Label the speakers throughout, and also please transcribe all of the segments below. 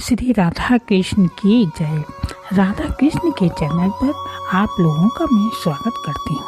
Speaker 1: श्री राधा कृष्ण की जय। राधा कृष्ण के चैनल पर आप लोगों का मैं स्वागत करती हूँ।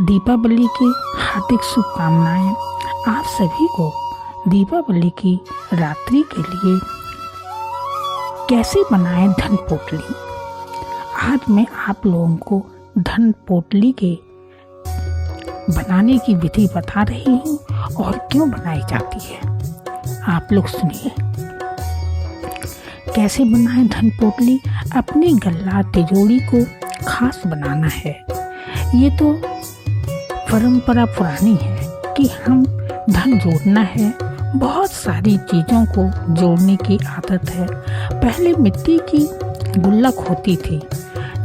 Speaker 1: दीपावली की हार्दिक शुभकामनाएं आप सभी को। दीपावली की रात्रि के लिए कैसे बनाएं धन पोटली, आज मैं आप लोगों को धन पोटली के बनाने की विधि बता रही हूँ और क्यों बनाई जाती है। आप लोग सुनिए। कैसे बनाएं धन पोटली। अपनी गल्ला तिजोरी को खास बनाना है। ये तो परंपरा पुरानी है कि हम धन जोड़ना है। बहुत सारी चीज़ों को जोड़ने की आदत है। पहले मिट्टी की गुल्लक होती थी।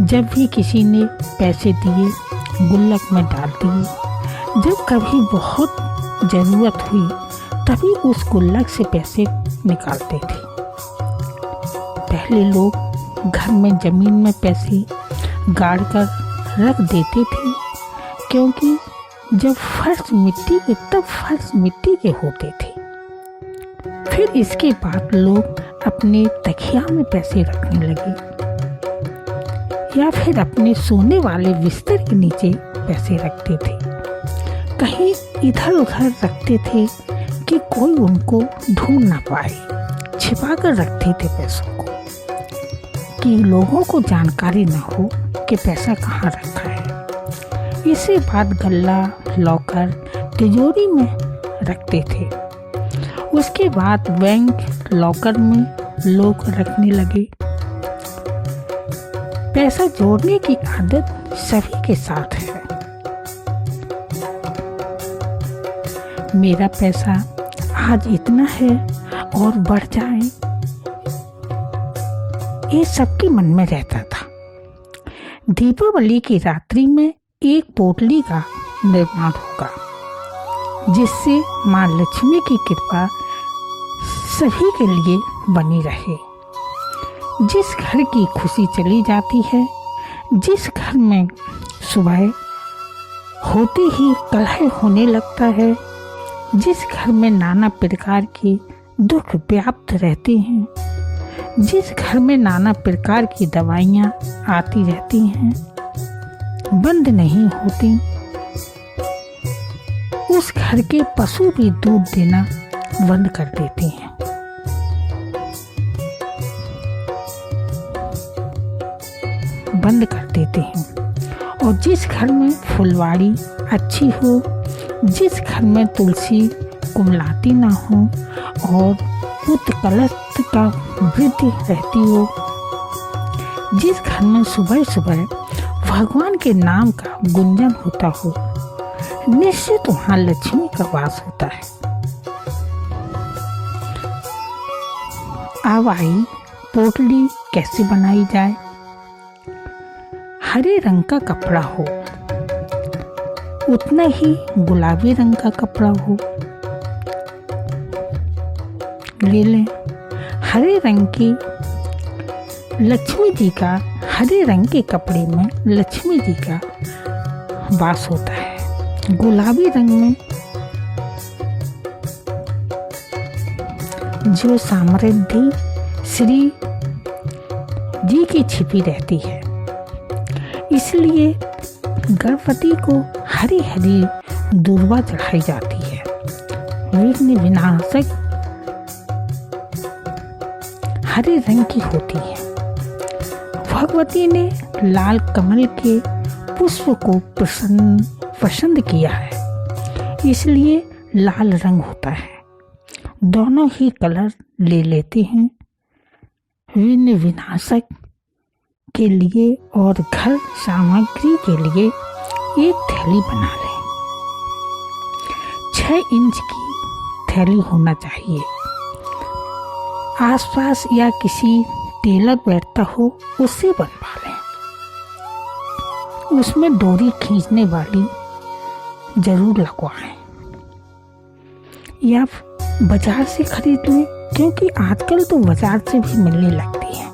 Speaker 1: जब भी किसी ने पैसे दिए गुल्लक में डाल दिए। जब कभी बहुत ज़रूरत हुई तभी उस गुल्लक से पैसे निकालते थे। पहले लोग घर में ज़मीन में पैसे गाड़ कर रख देते थे, क्योंकि जब फर्श मिट्टी के तब फर्श मिट्टी के होते थे। फिर इसके बाद लोग अपने तकिया में पैसे रखने लगे या फिर अपने सोने वाले बिस्तर के नीचे पैसे रखते थे। कहीं इधर उधर रखते थे कि कोई उनको ढूंढ ना पाए। छिपा कर रखते थे पैसों को कि लोगों को जानकारी ना हो कि पैसा कहाँ रखा है। इसके बाद गल्ला लॉकर तिजोरी में रखते थे। उसके बाद बैंक लॉकर में लोग रखने लगे। पैसा जोड़ने की आदत सभी के साथ है। मेरा पैसा आज इतना है और बढ़ जाए, ये सबके मन में रहता था। दीपावली की रात्रि में एक पोटली का निर्माण होगा, जिससे माँ लक्ष्मी की कृपा सभी के लिए बनी रहे। जिस घर की खुशी चली जाती है, जिस घर में सुबह होते ही कलह होने लगता है, जिस घर में नाना प्रकार के दुख व्याप्त रहते हैं, जिस घर में नाना प्रकार की दवाइयाँ आती रहती हैं, बंद नहीं होती, उस घर के पशु भी दूध देना बंद कर देते हैं। और जिस घर में फुलवाड़ी अच्छी हो, जिस घर में तुलसी कुमलाती ना हो और उत्कलश का वृद्धि रहती हो, जिस घर में सुबह सुबह भगवान के नाम का गुंजन होता हो, निश्चित वहाँ लक्ष्मी का वास होता है। अब आई पोटली कैसे बनाई जाए। हरे रंग का कपड़ा हो, उतना ही गुलाबी रंग का कपड़ा हो ले लें। हरे रंग की लक्ष्मी जी का, हरे रंग के कपड़े में लक्ष्मी जी का वास होता है। गुलाबी रंग में जो समृद्धि श्री जी की छिपी रहती है, इसलिए गणपति को हरी हरी दूर्वा चढ़ाई जाती है। विघ्न विनाशक हरे रंग की होती है। भगवती ने लाल कमल के पुष्प को पसंद किया है, इसलिए लाल रंग होता है। दोनों ही कलर ले लेते हैं विघ्न विनाशक के लिए और घर सामग्री के लिए एक थैली बना लें। 6 इंच की थैली होना चाहिए। आसपास या किसी टेलर बैठता हो उससे बनवा लें। उसमें डोरी खींचने वाली जरूर लगवाएं या बाजार से खरीद लें, क्योंकि आजकल तो बाजार से भी मिलने लगती है।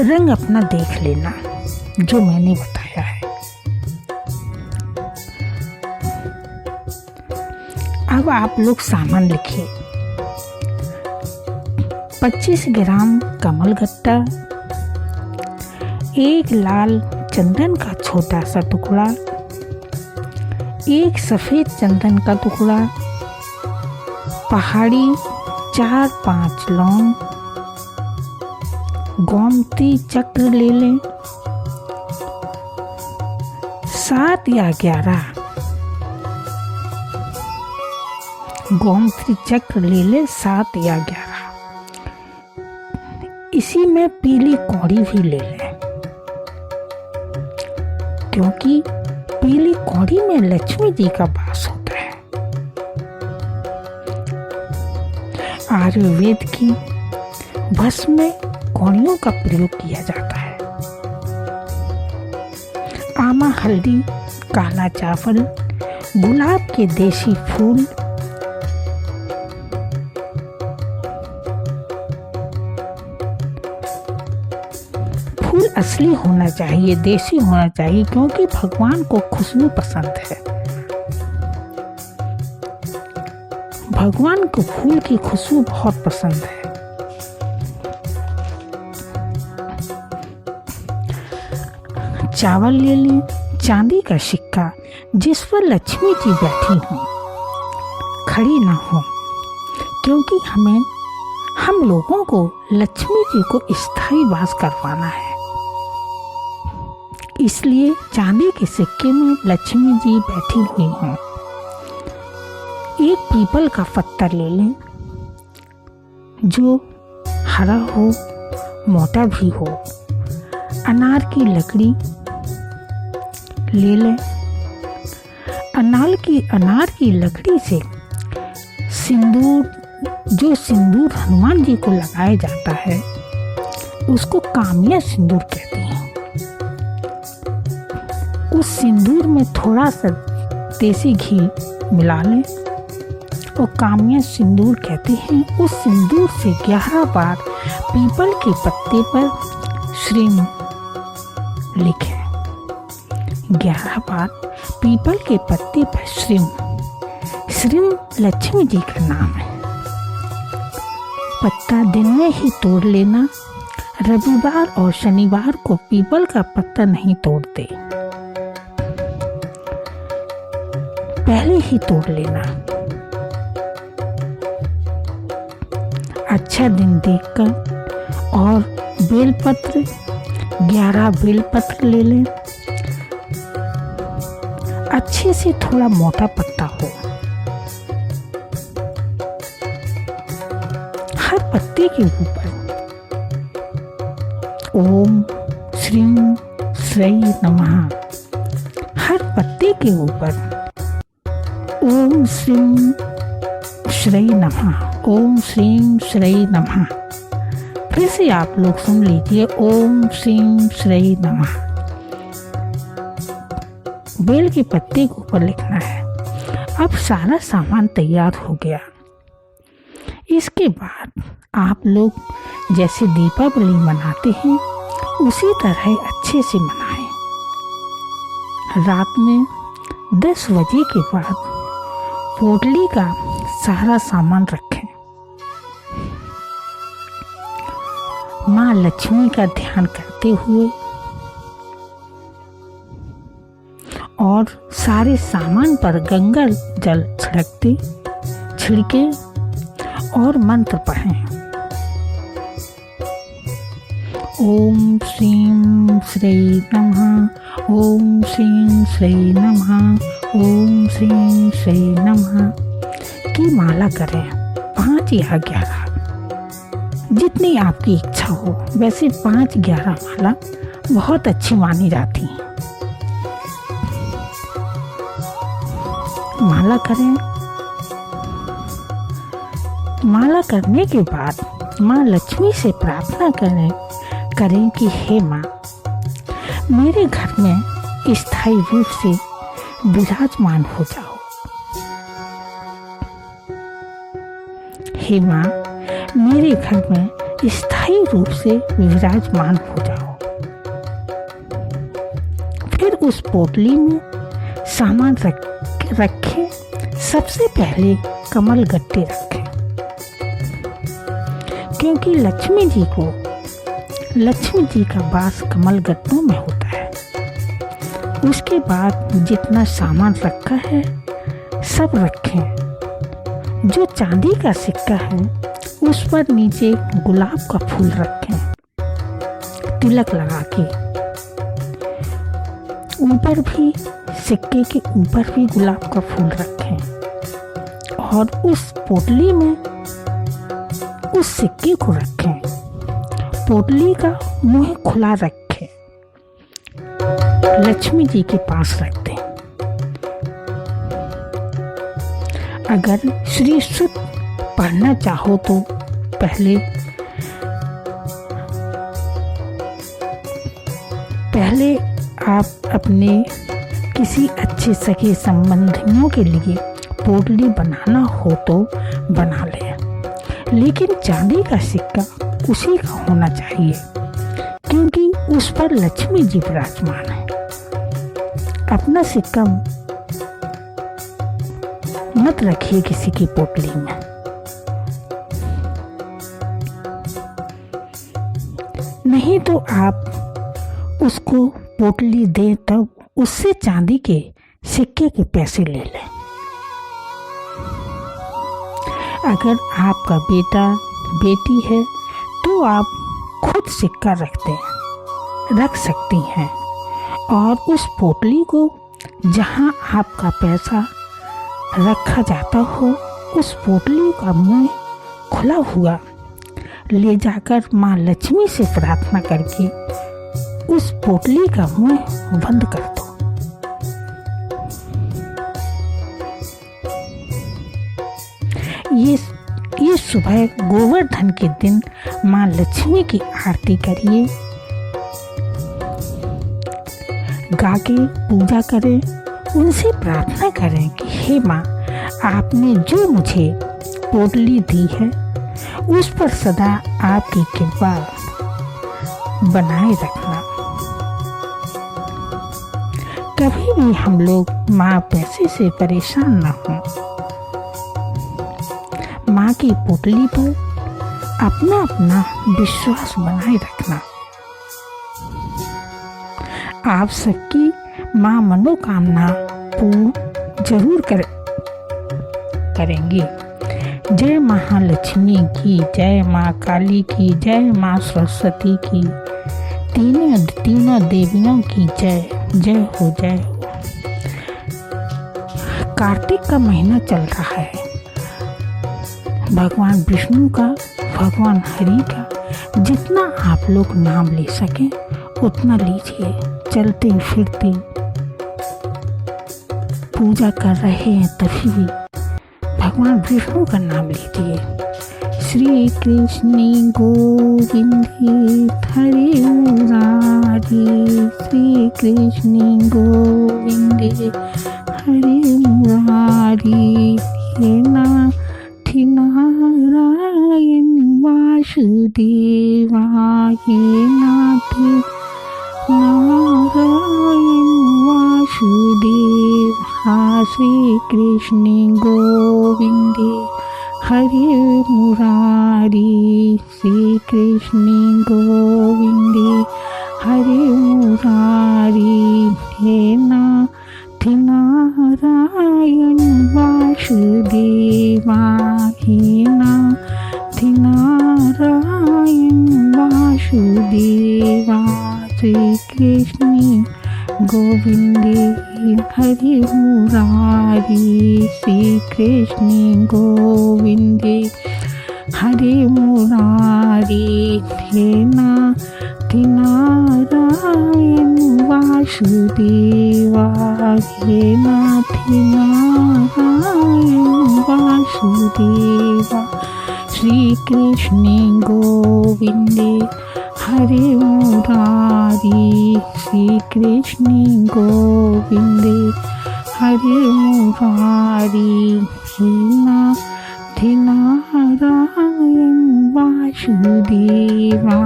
Speaker 1: रंग अपना देख लेना जो मैंने बताया है। अब आप लोग सामान लिखिए। 25 ग्राम कमल गट्टा, 1 लाल चंदन का छोटा सा टुकड़ा, 1 सफ़ेद चंदन का टुकड़ा, पहाड़ी 4-5 लौंग, गोमती चक्र ले लें 7 या 11, गोमती चक्र ले लें 7 या 11। इसी में पीली कौड़ी भी ले लें, क्योंकि पीली कौड़ी में लक्ष्मी जी का वास होता है। आयुर्वेद की भस्म में कौड़ियों का प्रयोग किया जाता है। आमा हल्दी, काला चावल, गुलाब के देसी फूल, फूल असली होना चाहिए, देसी होना चाहिए, क्योंकि भगवान को खुशबू पसंद है। भगवान को फूल की खुशबू बहुत पसंद है। चावल ले लें, चांदी का सिक्का जिस पर लक्ष्मी जी बैठी हों, खड़ी ना हो, क्योंकि हम लोगों को लक्ष्मी जी को स्थायी वास करवाना है। इसलिए चांदी के सिक्के में लक्ष्मी जी बैठी हुई हों। एक पीपल का पत्ता ले लें जो हरा हो, मोटा भी हो। अनार की लकड़ी ले लें। अनार की लकड़ी से सिंदूर हनुमान जी को लगाया जाता है, उसको कामिया सिंदूर कहते हैं। उस सिंदूर में थोड़ा सा देसी घी मिला लें और कामिया सिंदूर कहते हैं। उस सिंदूर से 11 बार पीपल के पत्ते पर श्रीम लिखें। 11 बार पीपल के पत्ते पर श्रीम लक्ष्मी जी का नाम है। पत्ता दिन में ही तोड़ लेना। रविवार और शनिवार को पीपल का पत्ता नहीं तोड़ते, पहले ही तोड़ लेना। अच्छा दिन देखकर और बेलपत्र 11 बेलपत्र ले लें। अच्छे से थोड़ा मोटा पत्ता हो। हर पत्ते के ऊपर ओम श्रीं श्री नमः। हर पत्ते के ऊपर ओम श्रीं श्री नमः, ओम श्रीं श्री नमः। फिर से आप लोग सुन लीजिए, ओम श्रीं श्री नमः। बेल के पत्ते के ऊपर लिखना है। अब सारा सामान तैयार हो गया। इसके बाद आप लोग जैसे दीपावली मनाते हैं उसी तरह अच्छे से मनाएं। रात में 10 बजे के बाद पोटली का सारा सामान रखें। माँ लक्ष्मी का ध्यान करते हुए और सारे सामान पर गंगा जल छिड़के और मंत्र पढ़ें। ओम श्रीं श्री नमः, ओम श्रीं श्री नमः, ओम श्रीं श्री नमः की माला करें। 5 या 11 जितनी आपकी इच्छा हो। वैसे 5-11 माला बहुत अच्छी मानी जाती हैं। माला करें। माला करने के बाद माँ लक्ष्मी से प्रार्थना करें कि हे माँ, मेरे घर में स्थायी रूप से विराजमान हो जाओ। हे माँ, मेरे घर में स्थायी रूप से विराजमान हो जाओ। फिर उस पोटली में सामान रखें। सबसे पहले कमल गट्टे रखें, क्योंकि लक्ष्मी जी का वास कमल गत्तों में होता है। उसके बाद जितना सामान रखा है सब रखें। जो चांदी का सिक्का है उस पर नीचे गुलाब का फूल रखें, तिलक लगा के। ऊपर भी, सिक्के के ऊपर भी गुलाब का फूल रखें और उस पोटली में उस सिक्के को रखें। पोटली का मुंह खुला रखें, लक्ष्मी जी के पास रख दें। अगर श्री सुत पढ़ना चाहो तो पहले आप अपने किसी अच्छे सगे संबंधियों के लिए पोटली बनाना हो तो बना लें, लेकिन चांदी का सिक्का उसी का होना चाहिए, क्योंकि उस पर लक्ष्मी जी विराजमान है। अपना सिक्का मत रखिए किसी की पोटली में। नहीं तो आप उसको पोटली दें तब उससे चांदी के सिक्के के पैसे ले लें। अगर आपका बेटा बेटी है तो आप खुद सिक्का रख सकती हैं और उस पोटली को जहां आपका पैसा रखा जाता हो उस पोटली का मुंह खुला हुआ ले जाकर माँ लक्ष्मी से प्रार्थना करके उस पोटली का मुंह बंद कर दो। ये सुबह गोवर्धन के दिन माँ लक्ष्मी की आरती करिए, गा के पूजा करें, उनसे प्रार्थना करें कि हे माँ, आपने जो मुझे पोटली दी है उस पर सदा आपकी कृपा बनाए रखना। कभी भी हम लोग माँ पैसे से परेशान न हों। माँ की पोटली पर अपना विश्वास बनाए रखना। आप सबकी माँ मनोकामना पूर्ण जरूर करेंगी। जय महालक्ष्मी की, जय माँ काली की, जय माँ सरस्वती की, तीनों देवियों की जय जय हो, जय हो। कार्तिक का महीना चल रहा है। भगवान विष्णु का, भगवान हरि का जितना आप लोग नाम ले सकें उतना लीजिए। चलते फिरते पूजा कर रहे हैं तभी भी भगवान विष्णु का नाम लीजिए। श्री कृष्ण गोविंद हरे मुरारी, श्री कृष्ण गोविंद हरे मुरारी, हे नाथ नारायण वासुदेवा, हे नाथ नारायण वासुदेवा, श्री कृष्ण गोविंद हरे मुरारी, श्री कृष्ण गोविंद हरे मुरारी, हे नाथ नारायण वासुदेवा, हे नाथ नारायण वासुदेवा, श्री कृष्ण गोविंद हरे मुरारी, श्री कृष्ण गोविंद हरे मुरारी, हे नाथ नारायण वासुदेवा, हे नाथ नारायण वासुदेवा, श्री कृष्ण गोविंद हरे मुरारी, श्री कृष्ण गोविंद हरे मुरारी, हे नाथ नारायण वासुदेवा,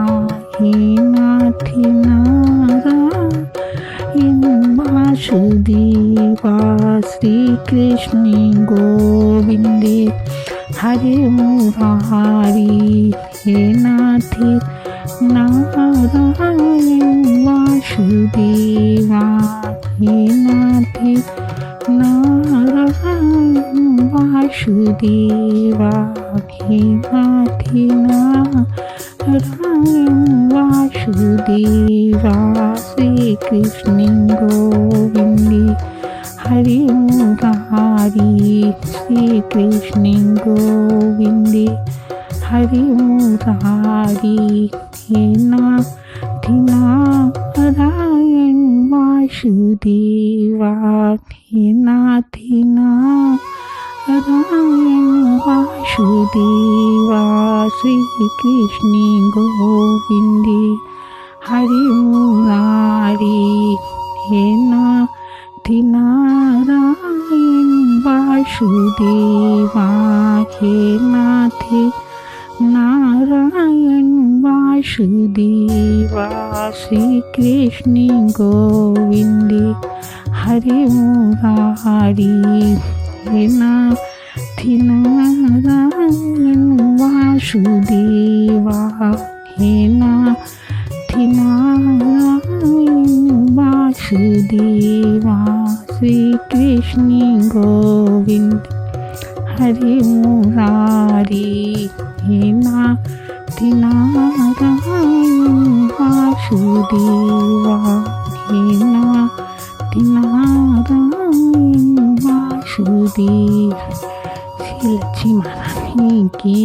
Speaker 1: हे नाथ नारायण वासुदेवा, श्री कृष्ण गोविंद हरे मुरारी हे नाथे नारायण वासुदेवा हे नाथे नारायण वासुदेवा हे नाथे नारायण वासुदेवा श्री कृष्ण गोविंदे हरे मुरारी श्री कृष्ण गोविंदे हरे मुरारी हे नाथे नारायण वासुदेवा हे नाथे नारायण वासुदेवा श्री कृष्ण गोविंदे हरे मुरारी हे नाथे नारायण वासुदेवा हे नाथे नारायण वासुदेवा श्री कृष्ण गोविंदे हरे मुरारी हे नाथे नारायण वासुदेवा हे नाथे नारायण वासुदेवा श्री कृष्ण गोविंद हरे मुरारी हे नाथे नारायण वासुदेवा हे नाथे नारायण वासुदेव। श्री लक्ष्मी महारानी की